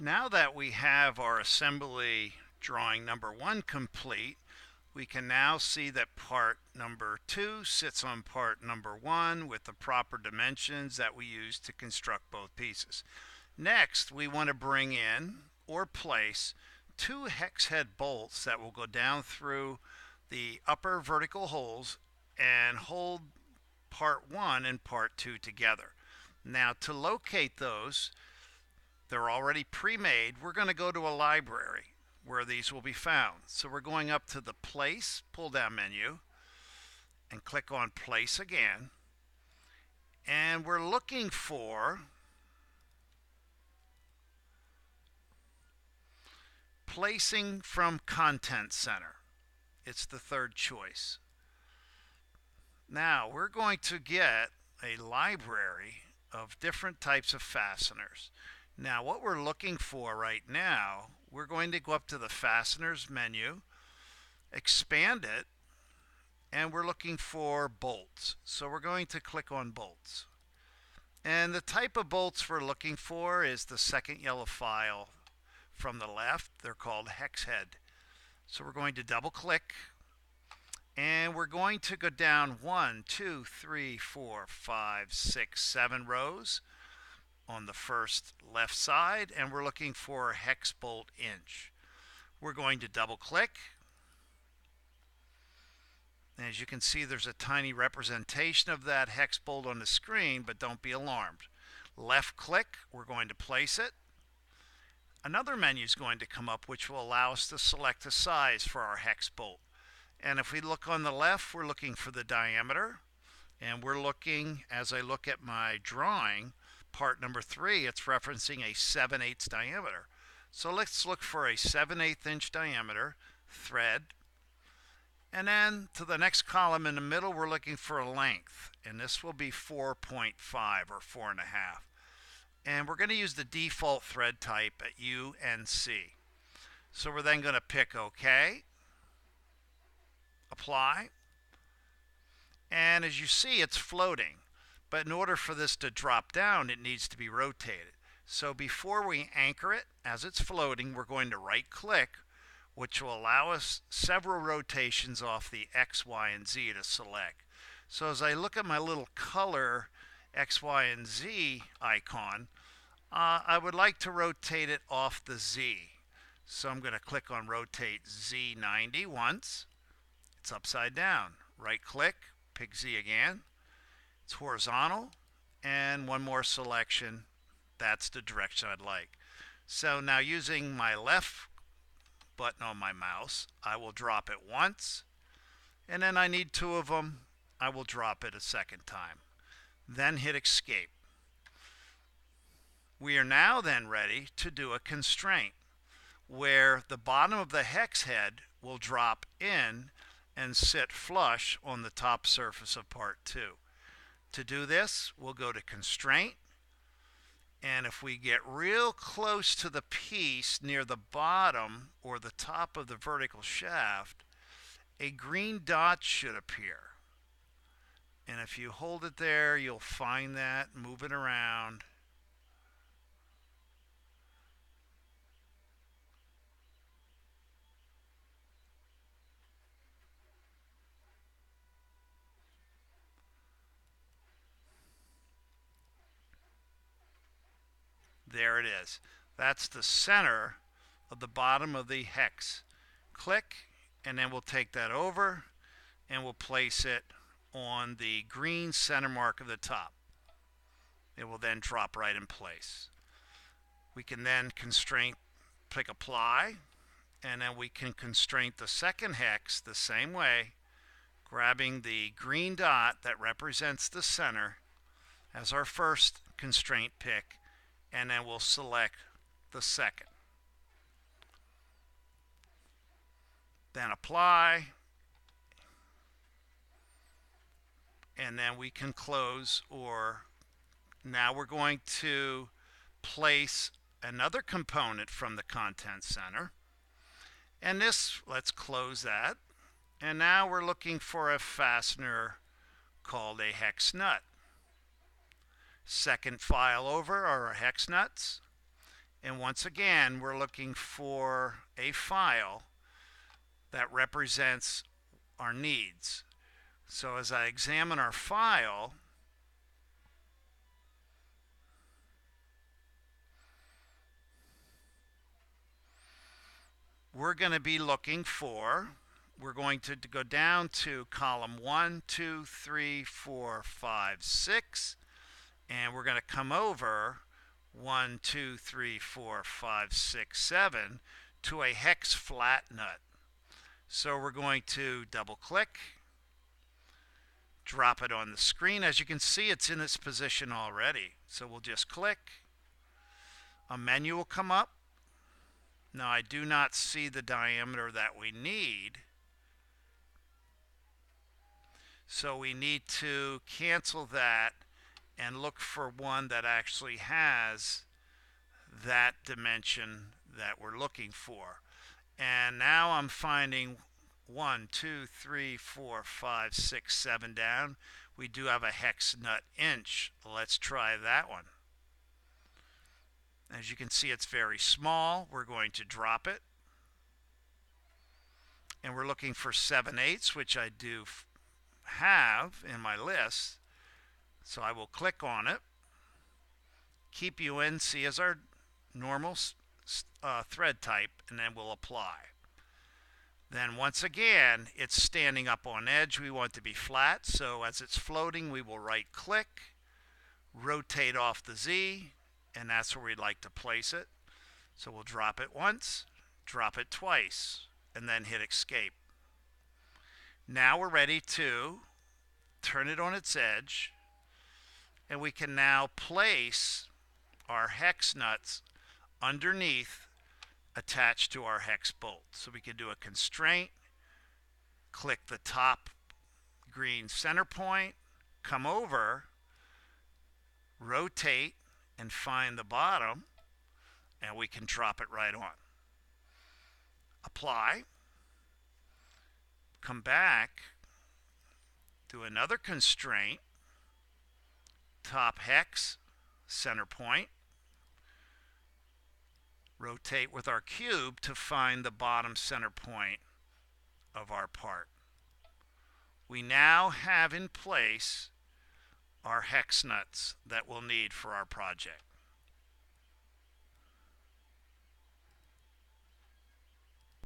Now that we have our assembly drawing number 1 complete, we can now see that part number 2 sits on part number 1 with the proper dimensions that we use to construct both pieces. Next, we want to bring in or place 2 hex head bolts that will go down through the upper vertical holes and hold part 1 and part 2 together. Now, to locate those, they're already pre-made. We're going to go to a library where these will be found. So we're going up to the Place pull-down menu and click on Place again. And we're looking for Placing from Content Center. It's the third choice. Now we're going to get a library of different types of fasteners. Now what we're looking for right now, we're going to go up to the Fasteners menu, expand it, and we're looking for bolts. So we're going to click on bolts. And the type of bolts we're looking for is the second yellow file from the left. They're called hex head. So we're going to double click, and we're going to go down 1, 2, 3, 4, 5, 6, 7 rows on the first left side, and we're looking for hex bolt inch. We're going to double click. And as you can see, there's a tiny representation of that hex bolt on the screen, but don't be alarmed. Left click, we're going to place it. Another menu is going to come up which will allow us to select a size for our hex bolt. And if we look on the left, we're looking for the diameter. And we're looking, as I look at my drawing, part number 3, it's referencing a 7/8 diameter. So let's look for a 7/8 inch diameter thread. And then to the next column in the middle, we're looking for a length. And this will be 4.5 or 4.5. And we're going to use the default thread type at UNC. So we're then going to pick OK, apply, and as you see, it's floating. But in order for this to drop down, it needs to be rotated. So before we anchor it, as it's floating, we're going to right click, which will allow us several rotations off the X, Y, and Z to select. So as I look at my little color X, Y, and Z icon, I would like to rotate it off the Z. So I'm going to click on Rotate Z90 once. It's upside down. Right click, pick Z again. It's horizontal, and one more selection. That's the direction I'd like. So now using my left button on my mouse, I will drop it once, and then I need 2 of them. I will drop it a second time. Then hit Escape. We are now then ready to do a constraint where the bottom of the hex head will drop in and sit flush on the top surface of part 2. To do this, we'll go to Constraint, and if we get real close to the piece near the bottom or the top of the vertical shaft, a green dot should appear. And if you hold it there, you'll find that, move it around. There it is. That's the center of the bottom of the hex. Click, and then we'll take that over and we'll place it on the green center mark of the top. It will then drop right in place. We can then constrain, click Apply, and then we can constrain the second hex the same way, grabbing the green dot that represents the center as our first constraint pick, and then we'll select the second. Then apply, and then we can close, or now we're going to place another component from the Content Center. And this, let's close that. And now we're looking for a fastener called a hex nut. Second file over are our hex nuts. And once again, we're looking for a file that represents our needs. So as I examine our file, we're going to be looking for, we're going to go down to column 1, 2, 3, 4, 5, 6, and we're going to come over 1, 2, 3, 4, 5, 6, 7 to a hex flat nut. So we're going to double click, drop it on the screen. As you can see, it's in its position already. So we'll just click. A menu will come up. Now I do not see the diameter that we need. So we need to cancel that and look for one that actually has that dimension that we're looking for. And now I'm finding 1, 2, 3, 4, 5, 6, 7 down. We do have a hex nut inch. Let's try that one. As you can see, it's very small. We're going to drop it. And we're looking for 7/8, which I do have in my list. So I will click on it. Keep UNC as our normal thread type, and then we'll apply. Then once again, it's standing up on edge. We want it to be flat, so as it's floating, we will right click, rotate off the Z, and that's where we'd like to place it. So we'll drop it once, drop it twice, and then hit escape. Now we're ready to turn it on its edge, and we can now place our hex nuts underneath attached to our hex bolt. So we can do a constraint, click the top green center point, come over, rotate, and find the bottom, and we can drop it right on. Apply, come back, do another constraint, top hex, center point, rotate with our cube to find the bottom center point of our part. We now have in place our hex nuts that we'll need for our project.